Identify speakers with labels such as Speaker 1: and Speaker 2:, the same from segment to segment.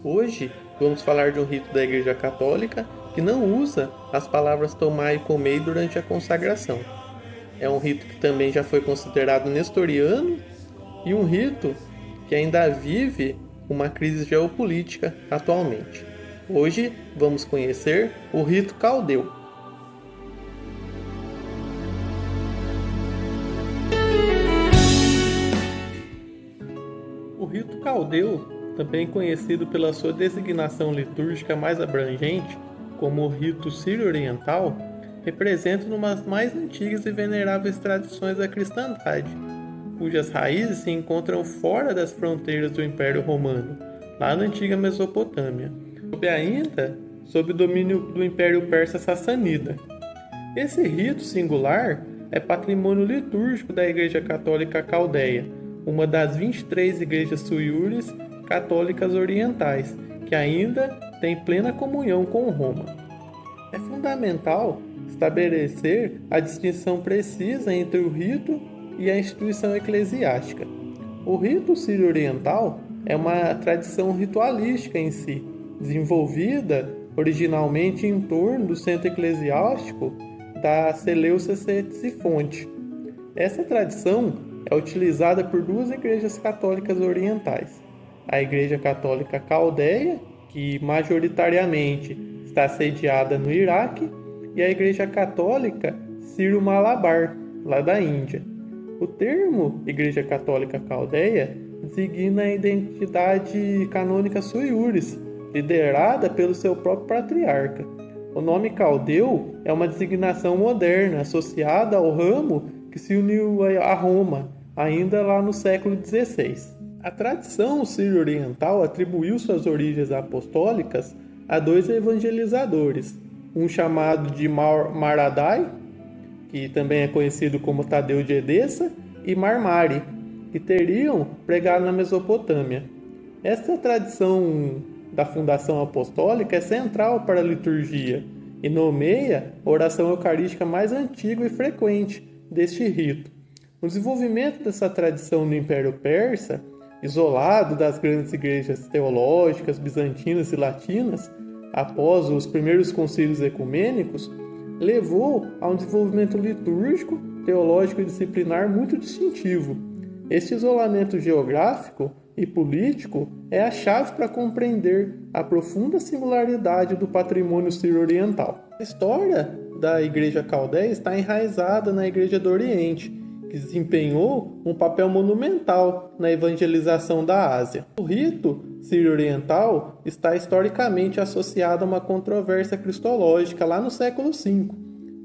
Speaker 1: Hoje vamos falar de um rito da Igreja Católica que não usa as palavras tomai e comei durante a consagração. É um rito que também já foi considerado nestoriano e um rito que ainda vive uma crise geopolítica atualmente. Hoje vamos conhecer o rito caldeu. O rito caldeu, também conhecido pela sua designação litúrgica mais abrangente, como o rito sírio-oriental, representa uma das mais antigas e veneráveis tradições da cristandade, cujas raízes se encontram fora das fronteiras do Império Romano, lá na antiga Mesopotâmia, sob o domínio do Império Persa Sassanida. Esse rito singular é patrimônio litúrgico da Igreja Católica Caldeia, uma das 23 igrejas suíures católicas orientais, que ainda tem plena comunhão com Roma. É fundamental estabelecer a distinção precisa entre o rito e a instituição eclesiástica. O rito sírio-oriental é uma tradição ritualística em si, desenvolvida originalmente em torno do centro eclesiástico da Seleucia Ctesifonte. Essa tradição é utilizada por duas igrejas católicas orientais. A Igreja Católica Caldeia, que majoritariamente está sediada no Iraque, e a Igreja Católica Sírio-Malabar, lá da Índia. O termo Igreja Católica Caldeia designa a identidade canônica suíures, liderada pelo seu próprio patriarca. O nome caldeu é uma designação moderna associada ao ramo que se uniu a Roma, ainda lá no século XVI. A tradição sírio-oriental atribuiu suas origens apostólicas a dois evangelizadores, um chamado de Maradai, que também é conhecido como Tadeu de Edessa, e Marmari, que teriam pregado na Mesopotâmia. Esta tradição da fundação apostólica é central para a liturgia e nomeia a oração eucarística mais antiga e frequente deste rito. O desenvolvimento dessa tradição no Império Persa, isolado das grandes igrejas teológicas bizantinas e latinas, após os primeiros concílios ecumênicos, levou a um desenvolvimento litúrgico, teológico e disciplinar muito distintivo. Este isolamento geográfico e político é a chave para compreender a profunda singularidade do patrimônio sírio-oriental. A história da Igreja Caldeia está enraizada na Igreja do Oriente, que desempenhou um papel monumental na evangelização da Ásia. O rito sírio-oriental está historicamente associado a uma controvérsia cristológica lá no século V,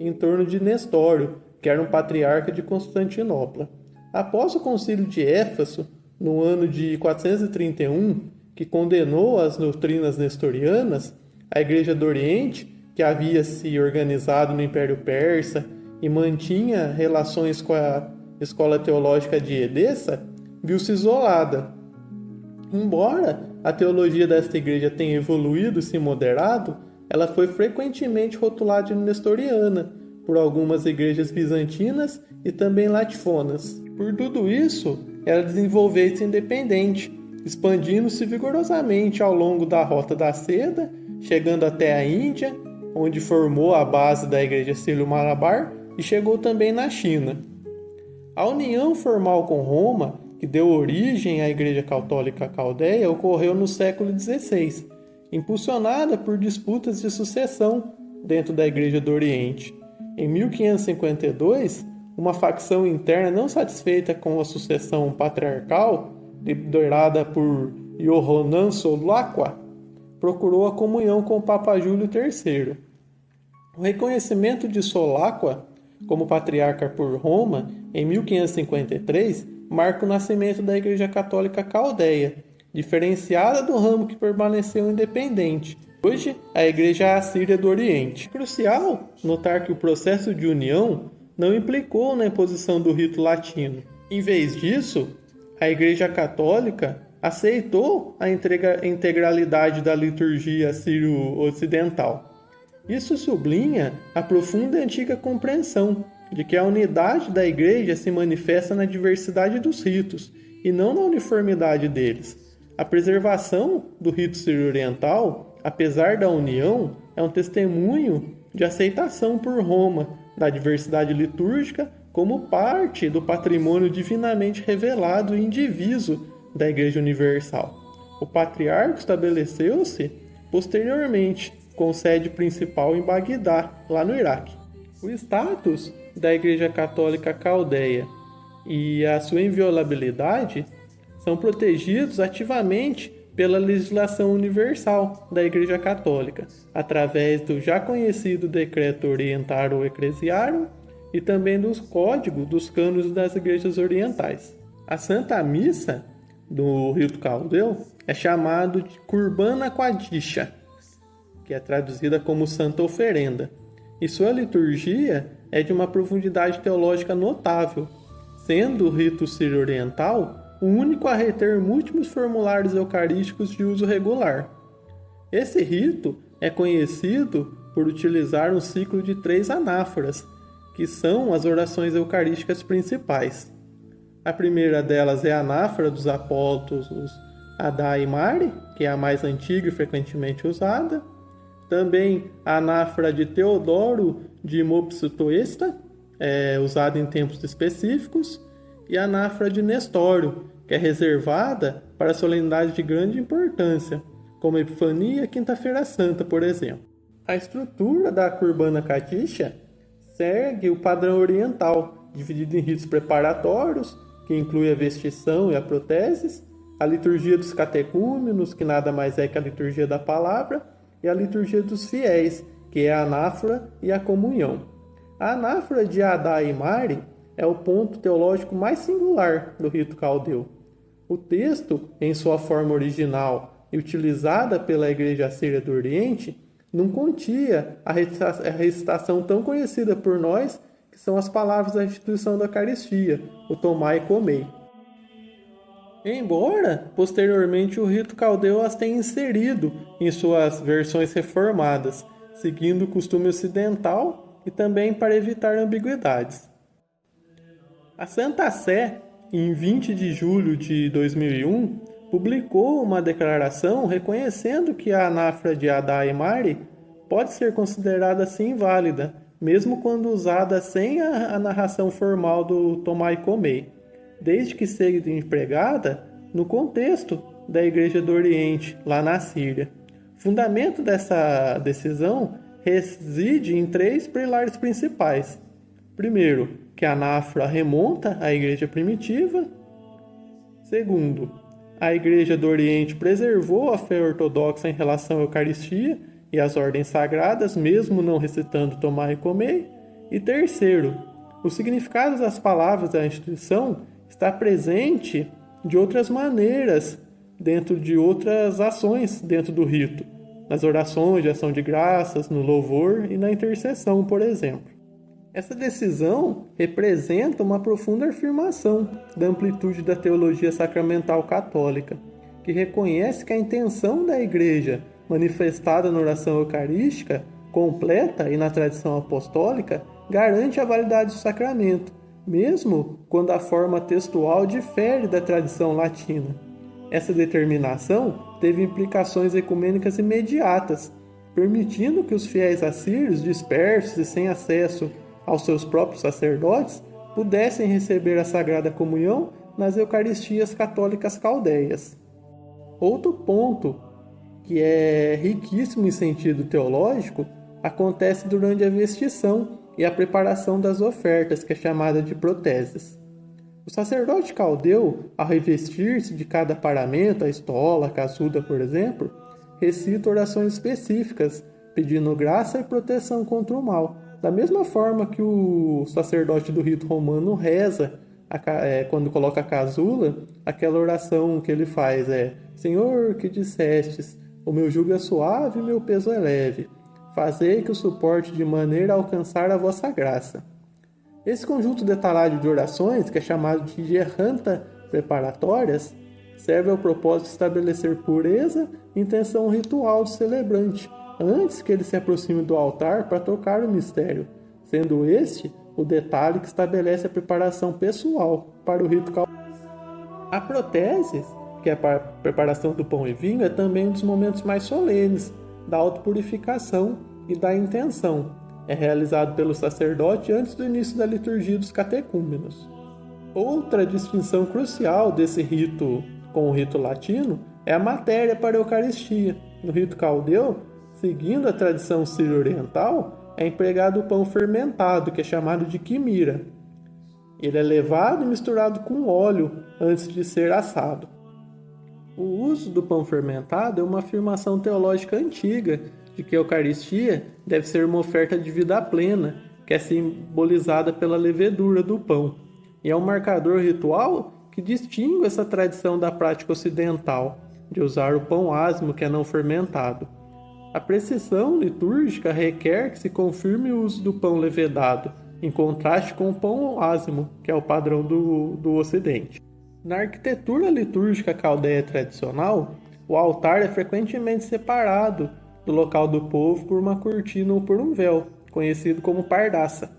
Speaker 1: em torno de Nestório, que era um patriarca de Constantinopla. Após o concílio de Éfeso, no ano de 431, que condenou as doutrinas nestorianas, a Igreja do Oriente, que havia se organizado no Império Persa e mantinha relações com a escola teológica de Edessa, viu-se isolada. Embora a teologia desta igreja tenha evoluído e se moderado, ela foi frequentemente rotulada de nestoriana por algumas igrejas bizantinas e também latifonas. Por tudo isso, ela desenvolveu-se independente, expandindo-se vigorosamente ao longo da Rota da Seda, chegando até a Índia, onde formou a base da Igreja Sírio-Malabar, e chegou também na China. A união formal com Roma, que deu origem à Igreja Católica Caldeia, ocorreu no século XVI, impulsionada por disputas de sucessão dentro da Igreja do Oriente. Em 1552, uma facção interna não satisfeita com a sucessão patriarcal, liderada por Yohanan Solakwa, procurou a comunhão com o Papa Júlio III. O reconhecimento de Solakwa como patriarca por Roma, em 1553, marca o nascimento da Igreja Católica Caldeia, diferenciada do ramo que permaneceu independente. Hoje, a Igreja Assíria do Oriente. É crucial notar que o processo de união não implicou na imposição do rito latino. Em vez disso, a Igreja Católica aceitou a integralidade da liturgia sírio-ocidental. Isso sublinha a profunda e antiga compreensão de que a unidade da Igreja se manifesta na diversidade dos ritos e não na uniformidade deles. A preservação do rito sírio-oriental, apesar da união, é um testemunho de aceitação por Roma da diversidade litúrgica como parte do patrimônio divinamente revelado e indiviso da Igreja Universal. O patriarca estabeleceu-se posteriormente com sede principal em Bagdá, lá no Iraque. O status da Igreja Católica Caldeia e a sua inviolabilidade são protegidos ativamente pela legislação universal da Igreja Católica, através do já conhecido Decreto Orientarum Ecclesiarum e também dos códigos dos cânones das igrejas orientais. A Santa Missa do rito caldeu é chamado de Kurbana Quadisha, que é traduzida como Santa Oferenda, e sua liturgia é de uma profundidade teológica notável, sendo o rito sírio-oriental o único a reter múltiplos formulários eucarísticos de uso regular. Esse rito é conhecido por utilizar um ciclo de 3 anáforas, que são as orações eucarísticas principais. A primeira delas é a anáfora dos apóstolos Adá e Mari, que é a mais antiga e frequentemente usada. Também a anáfora de Teodoro de Mopsutoesta, usada em tempos específicos, e a anáfora de Nestório, que é reservada para solenidades de grande importância, como a Epifania e a Quinta-feira Santa, por exemplo. A estrutura da Kurbana Kadisha segue o padrão oriental, dividido em ritos preparatórios, que inclui a vestição e a proteses, a liturgia dos catecúmenos, que nada mais é que a liturgia da palavra, e a liturgia dos fiéis, que é a anáfora e a comunhão. A anáfora de Adá e Mari é o ponto teológico mais singular do rito caldeu. O texto, em sua forma original e utilizada pela Igreja Síria do Oriente, não continha a recitação tão conhecida por nós, que são as palavras da instituição da Eucaristia, o tomai e comei. Embora, posteriormente, o rito caldeu as tenha inserido em suas versões reformadas, seguindo o costume ocidental e também para evitar ambiguidades. A Santa Sé, em 20 de julho de 2001, publicou uma declaração reconhecendo que a anáfora de Adá e Mari pode ser considerada assim válida, mesmo quando usada sem a narração formal do tomai e comei, desde que seja empregada no contexto da Igreja do Oriente, lá na Síria. O fundamento dessa decisão reside em 3 pilares principais. Primeiro, que a anáfora remonta à Igreja primitiva. Segundo, a Igreja do Oriente preservou a fé ortodoxa em relação à Eucaristia e às ordens sagradas, mesmo não recitando tomai e comei. E terceiro, o significado das palavras da instituição está presente de outras maneiras, dentro de outras ações dentro do rito, nas orações de ação de graças, no louvor e na intercessão, por exemplo. Essa decisão representa uma profunda afirmação da amplitude da teologia sacramental católica, que reconhece que a intenção da Igreja, manifestada na oração eucarística, completa e na tradição apostólica, garante a validade do sacramento, mesmo quando a forma textual difere da tradição latina. Essa determinação teve implicações ecumênicas imediatas, permitindo que os fiéis assírios, dispersos e sem acesso aos seus próprios sacerdotes, pudessem receber a Sagrada Comunhão nas Eucaristias católicas caldeias. Outro ponto, que é riquíssimo em sentido teológico, acontece durante a vestição e a preparação das ofertas, que é chamada de proteses. O sacerdote caldeu, ao revestir-se de cada paramento, a estola, a casuda, por exemplo, recita orações específicas, pedindo graça e proteção contra o mal. Da mesma forma que o sacerdote do rito romano reza, quando coloca a casula, aquela oração que ele faz é: Senhor, que dissestes, o meu jugo é suave e meu peso é leve. Fazei que o suporte de maneira a alcançar a vossa graça. Esse conjunto detalhado de orações, que é chamado de gerranta preparatórias, serve ao propósito de estabelecer pureza e intenção ritual do celebrante, antes que ele se aproxime do altar para tocar o mistério, sendo este o detalhe que estabelece a preparação pessoal para o rito caldeu. A proteses, que é a preparação do pão e vinho, é também um dos momentos mais solenes da autopurificação e da intenção. É realizado pelo sacerdote antes do início da liturgia dos catecúmenos. Outra distinção crucial desse rito com o rito latino é a matéria para a Eucaristia. No rito caldeu, seguindo a tradição sírio-oriental, é empregado o pão fermentado, que é chamado de quimira. Ele é levado e misturado com óleo antes de ser assado. O uso do pão fermentado é uma afirmação teológica antiga de que a Eucaristia deve ser uma oferta de vida plena, que é simbolizada pela levedura do pão. E é um marcador ritual que distingue essa tradição da prática ocidental, de usar o pão ázimo, que é não fermentado. A precisão litúrgica requer que se confirme o uso do pão levedado, em contraste com o pão ázimo, que é o padrão do Ocidente. Na arquitetura litúrgica caldeia tradicional, o altar é frequentemente separado do local do povo por uma cortina ou por um véu, conhecido como pardaça.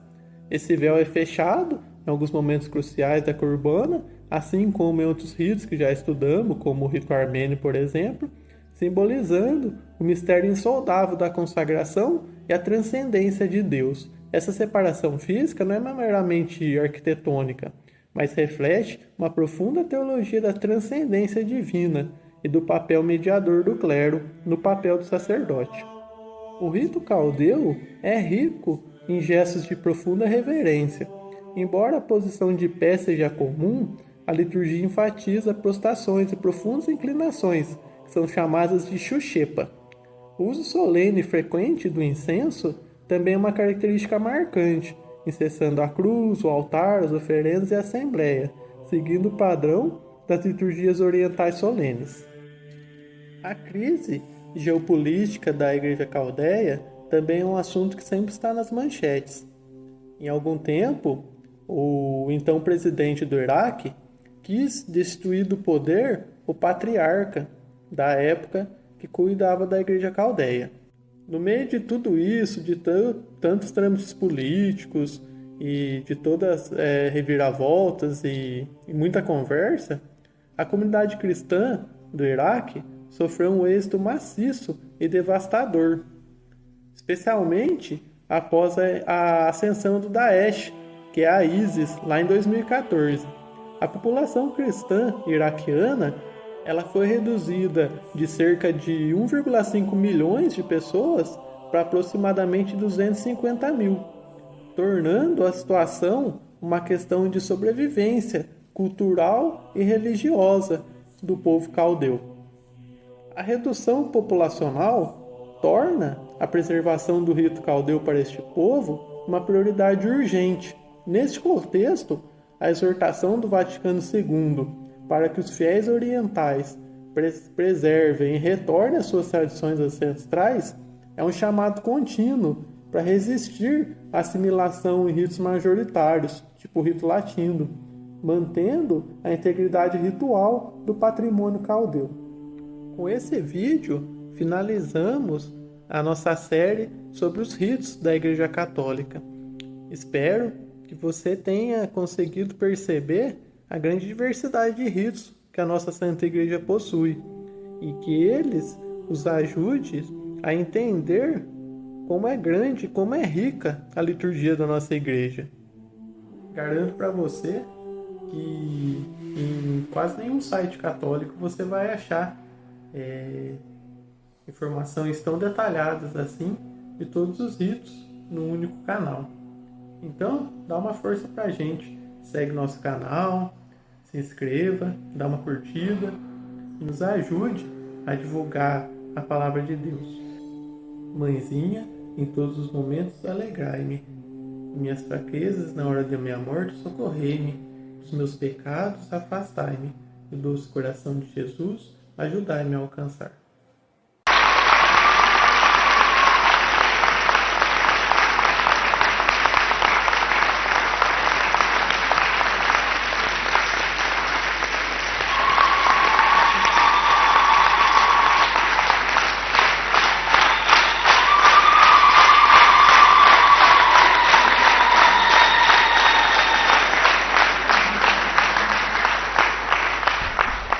Speaker 1: Esse véu é fechado em alguns momentos cruciais da Curbana, assim como em outros ritos que já estudamos, como o rito armênio, por exemplo, simbolizando o mistério insondável da consagração e a transcendência de Deus. Essa separação física não é meramente arquitetônica, mas reflete uma profunda teologia da transcendência divina e do papel mediador do clero no papel do sacerdote. O rito caldeu é rico em gestos de profunda reverência. Embora a posição de pé seja comum, a liturgia enfatiza prostrações e profundas inclinações, que são chamadas de xuxepa. O uso solene e frequente do incenso também é uma característica marcante, incensando a cruz, o altar, as oferendas e a assembleia, seguindo o padrão das liturgias orientais solenes. A crise geopolítica da Igreja Caldeia também é um assunto que sempre está nas manchetes. Em algum tempo, o então presidente do Iraque quis destituir do poder o patriarca da época que cuidava da Igreja Caldeia. No meio de tudo isso, de tantos trâmites políticos e de todas reviravoltas e muita conversa, a comunidade cristã do Iraque sofreu um êxito maciço e devastador, especialmente após a ascensão do Daesh, que é a ISIS, lá em 2014. A população cristã iraquiana ela foi reduzida de cerca de 1,5 milhões de pessoas para aproximadamente 250 mil, tornando a situação uma questão de sobrevivência cultural e religiosa do povo caldeu. A redução populacional torna a preservação do rito caldeu para este povo uma prioridade urgente. Neste contexto, a exortação do Vaticano II para que os fiéis orientais preservem e retornem às suas tradições ancestrais é um chamado contínuo para resistir à assimilação em ritos majoritários, tipo o rito latino, mantendo a integridade ritual do patrimônio caldeu. Com esse vídeo, finalizamos a nossa série sobre os ritos da Igreja Católica. Espero que você tenha conseguido perceber a grande diversidade de ritos que a nossa Santa Igreja possui e que eles os ajude a entender como é grande, como é rica a liturgia da nossa Igreja. Garanto para você que em quase nenhum site católico você vai achar informações tão detalhadas assim de todos os ritos no único canal. Então, dá uma força pra gente. Segue nosso canal, se inscreva, dá uma curtida e nos ajude a divulgar a palavra de Deus. Mãezinha, em todos os momentos alegrai-me. Em minhas fraquezas, na hora da minha morte, socorrei-me. Dos meus pecados, afastai-me. Do doce coração de Jesus, ajudai-me a alcançar.